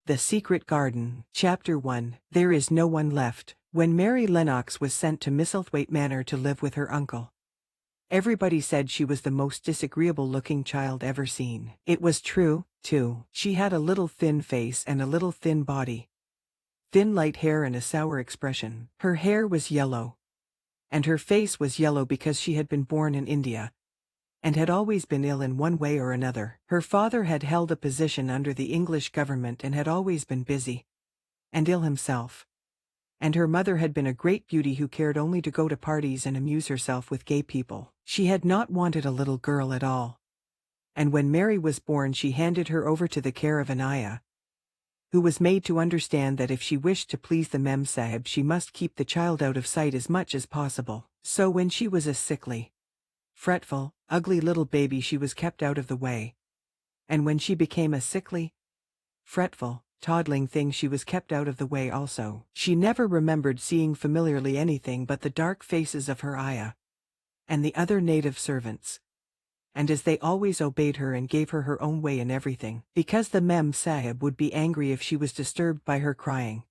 The Secret Garden. Chapter 1. There is no one left. When Mary Lennox was sent to Misselthwaite Manor to live with her uncle, everybody said she was the most disagreeable-looking child ever seen. It was true, too. She had a little thin face and a little thin body, thin light hair and a sour expression. Her hair was yellow, and her face was yellow because she had been born in India and had always been ill in one way or another. Her father had held a position under the English government and had always been busy and ill himself. And her mother had been a great beauty who cared only to go to parties and amuse herself with gay people. She had not wanted a little girl at all. And when Mary was born she handed her over to the care of an ayah, who was made to understand that if she wished to please the Mem Sahib she must keep the child out of sight as much as possible. So when she was a sickly, fretful, ugly little baby she was kept out of the way. And when she became a sickly, fretful, toddling thing she was kept out of the way also. She never remembered seeing familiarly anything but the dark faces of her ayah and the other native servants, and as they always obeyed her and gave her her own way in everything, because the Mem Sahib would be angry if she was disturbed by her crying.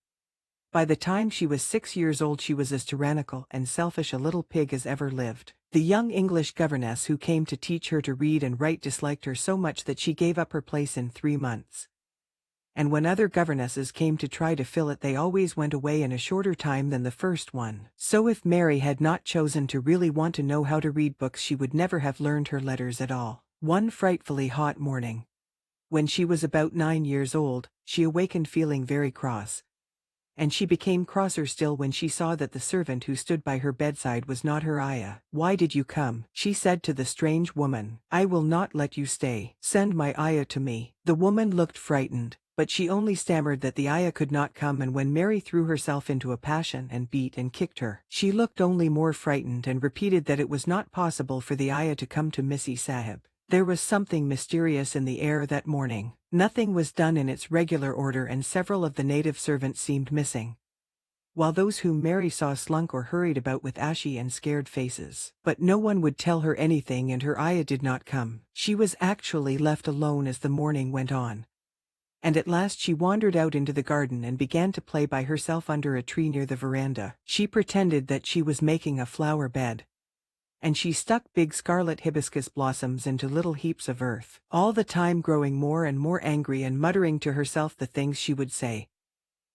By the time she was 6 years old she was as tyrannical and selfish a little pig as ever lived. The young English governess who came to teach her to read and write disliked her so much that she gave up her place in 3 months. And when other governesses came to try to fill it they always went away in a shorter time than the first one. So if Mary had not chosen to really want to know how to read books she would never have learned her letters at all. One frightfully hot morning, when she was about 9 years old, she awakened feeling very cross. And she became crosser still when she saw that the servant who stood by her bedside was not her ayah. "Why did you come?" she said to the strange woman. "I will not let you stay. Send my ayah to me." The woman looked frightened, but she only stammered that the ayah could not come, and when Mary threw herself into a passion and beat and kicked her, she looked only more frightened and repeated that it was not possible for the ayah to come to Missy Sahib. There was something mysterious in the air that morning. Nothing was done in its regular order and several of the native servants seemed missing, while those whom Mary saw slunk or hurried about with ashy and scared faces. But no one would tell her anything and her ayah did not come. She was actually left alone as the morning went on. And at last she wandered out into the garden and began to play by herself under a tree near the veranda. She pretended that she was making a flower bed, and she stuck big scarlet hibiscus blossoms into little heaps of earth, all the time growing more and more angry and muttering to herself the things she would say,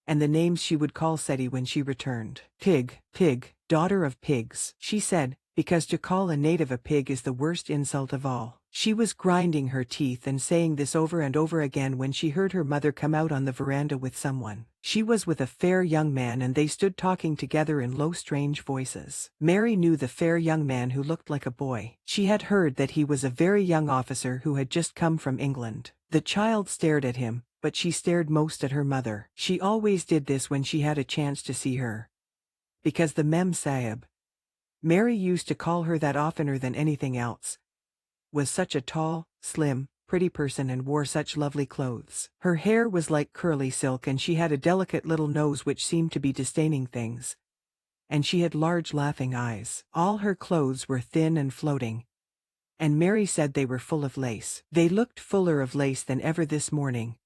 and the names she would call Seti when she returned. "Pig, pig, daughter of pigs," she said, because to call a native a pig is the worst insult of all. She was grinding her teeth and saying this over and over again when she heard her mother come out on the veranda with someone. She was with a fair young man and they stood talking together in low strange voices. Mary knew the fair young man who looked like a boy. She had heard that he was a very young officer who had just come from England. The child stared at him, but she stared most at her mother. She always did this when she had a chance to see her, because the Mem Sahib, Mary used to call her that oftener than anything else, was such a tall, slim, pretty person and wore such lovely clothes. Her hair was like curly silk and she had a delicate little nose which seemed to be disdaining things. And she had large laughing eyes. All her clothes were thin and floating, and Mary said they were full of lace. They looked fuller of lace than ever this morning.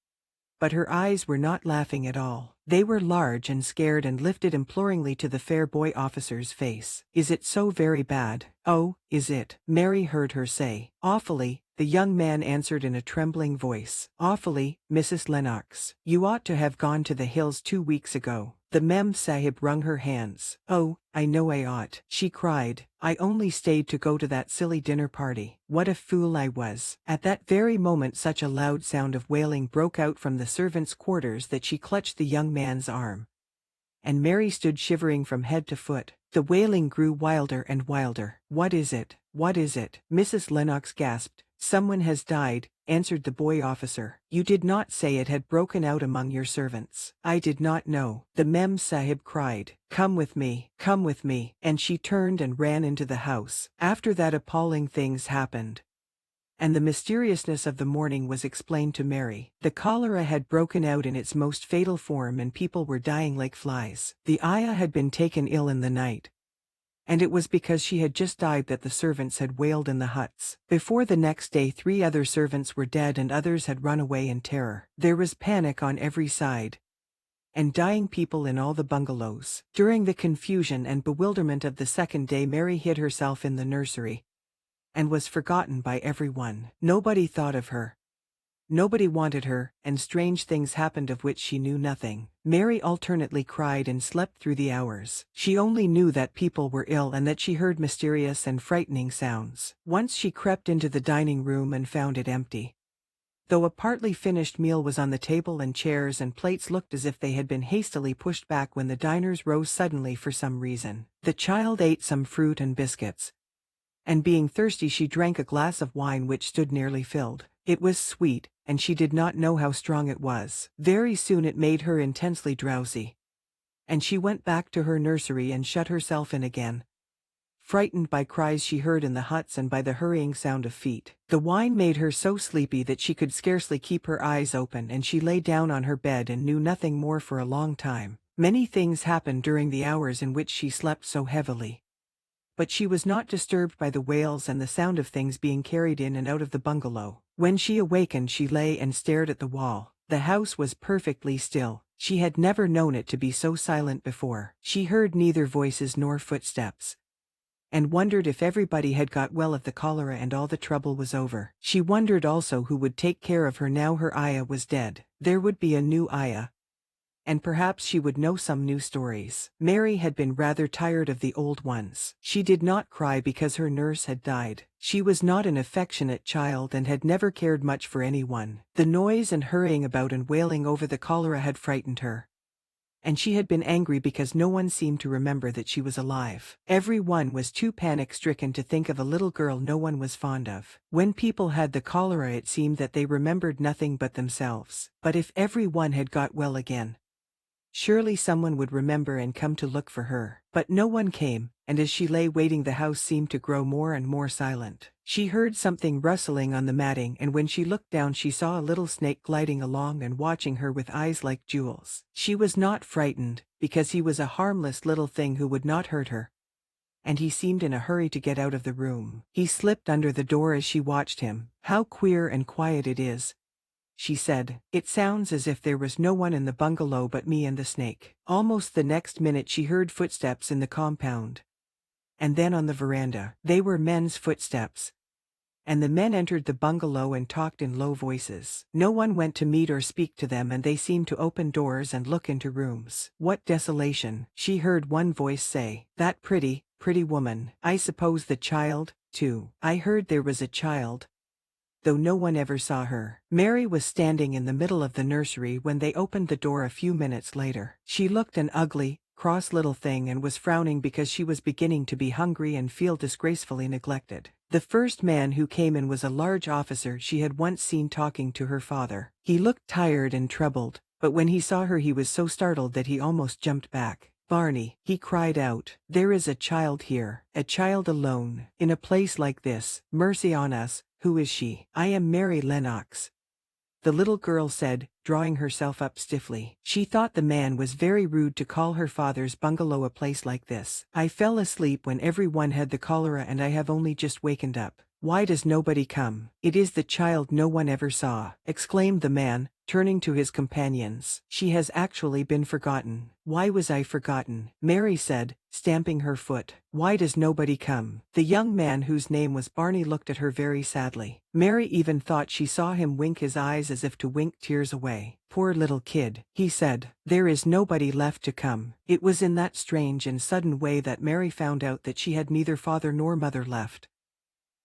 But her eyes were not laughing at all. They were large and scared and lifted imploringly to the fair boy officer's face. "Is it so very bad?" "Oh, is it?" Mary heard her say. "Awfully," the young man answered in a trembling voice. "Awfully, Mrs. Lennox. You ought to have gone to the hills 2 weeks ago." The Mem Sahib wrung her hands. "Oh, I know I ought," she cried. "I only stayed to go to that silly dinner party. What a fool I was." At that very moment such a loud sound of wailing broke out from the servants' quarters that she clutched the young man's arm, and Mary stood shivering from head to foot. The wailing grew wilder and wilder. "What is it? What is it?" Mrs. Lennox gasped. "Someone has died," answered the boy officer. "You did not say it had broken out among your servants." "I did not know." The Mem Sahib cried. "Come with me, come with me," and she turned and ran into the house. After that appalling things happened, and the mysteriousness of the morning was explained to Mary. The cholera had broken out in its most fatal form and people were dying like flies. The ayah had been taken ill in the night, And it was because she had just died that the servants had wailed in the huts. Before the next day 3 other servants were dead and others had run away in terror. There was panic on every side, and dying people in all the bungalows. During the confusion and bewilderment of the second day, Mary hid herself in the nursery and was forgotten by everyone. Nobody thought of her. Nobody wanted her, and strange things happened of which she knew nothing. Mary alternately cried and slept through the hours. She only knew that people were ill and that she heard mysterious and frightening sounds. Once she crept into the dining room and found it empty. Though a partly finished meal was on the table and chairs and plates looked as if they had been hastily pushed back when the diners rose suddenly for some reason. The child ate some fruit and biscuits, and being thirsty she drank a glass of wine which stood nearly filled. It was sweet, and she did not know how strong it was. Very soon it made her intensely drowsy, and she went back to her nursery and shut herself in again, frightened by cries she heard in the huts and by the hurrying sound of feet. The wine made her so sleepy that she could scarcely keep her eyes open, and she lay down on her bed and knew nothing more for a long time. Many things happened during the hours in which she slept so heavily, but she was not disturbed by the wails and the sound of things being carried in and out of the bungalow. When she awakened she lay and stared at the wall. The house was perfectly still. She had never known it to be so silent before. She heard neither voices nor footsteps, and wondered if everybody had got well of the cholera and all the trouble was over. She wondered also who would take care of her now her Aya was dead. There would be a new Aya, and perhaps she would know some new stories. Mary had been rather tired of the old ones. She did not cry because her nurse had died. She was not an affectionate child and had never cared much for anyone. The noise and hurrying about and wailing over the cholera had frightened her, and she had been angry because no one seemed to remember that she was alive. Every one was too panic-stricken to think of a little girl no one was fond of. When people had the cholera it seemed that they remembered nothing but themselves. But if every one had got well again, surely someone would remember and come to look for her. But no one came, and as she lay waiting the house seemed to grow more and more silent. She heard something rustling on the matting, and when she looked down she saw a little snake gliding along and watching her with eyes like jewels. She was not frightened, because he was a harmless little thing who would not hurt her, and he seemed in a hurry to get out of the room. He slipped under the door as she watched him. "How queer and quiet it is," she said. "It sounds as if there was no one in the bungalow but me and the snake." Almost the next minute she heard footsteps in the compound, and then on the veranda. They were men's footsteps, and the men entered the bungalow and talked in low voices. No one went to meet or speak to them, and they seemed to open doors and look into rooms. "What desolation," she heard one voice say. "That pretty, pretty woman. I suppose the child, too." "I heard there was a child, though no one ever saw her." Mary was standing in the middle of the nursery when they opened the door a few minutes later. She looked an ugly, cross little thing and was frowning because she was beginning to be hungry and feel disgracefully neglected. The first man who came in was a large officer she had once seen talking to her father. He looked tired and troubled, but when he saw her he was so startled that he almost jumped back. "Barney," he cried out, "there is a child here, a child alone, in a place like this. Mercy on us, who is she?" "I am Mary Lennox," the little girl said, drawing herself up stiffly. She thought the man was very rude to call her father's bungalow a place like this. "I fell asleep when everyone had the cholera and I have only just wakened up. Why does nobody come?" "It is the child no one ever saw," exclaimed the man, turning to his companions. "She has actually been forgotten." "Why was I forgotten?" Mary said, stamping her foot. "Why does nobody come?" The young man, whose name was Barney, looked at her very sadly. Mary even thought she saw him wink his eyes as if to wink tears away. "Poor little kid," he said. "There is nobody left to come." It was in that strange and sudden way that Mary found out that she had neither father nor mother left,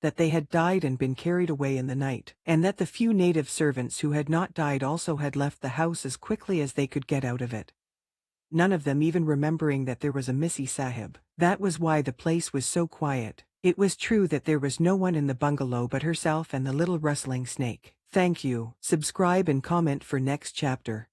that they had died and been carried away in the night, and that the few native servants who had not died also had left the house as quickly as they could get out of it, none of them even remembering that there was a Missy Sahib. That was why the place was so quiet. It was true that there was no one in the bungalow but herself and the little rustling snake. Thank you. Subscribe and comment for next chapter.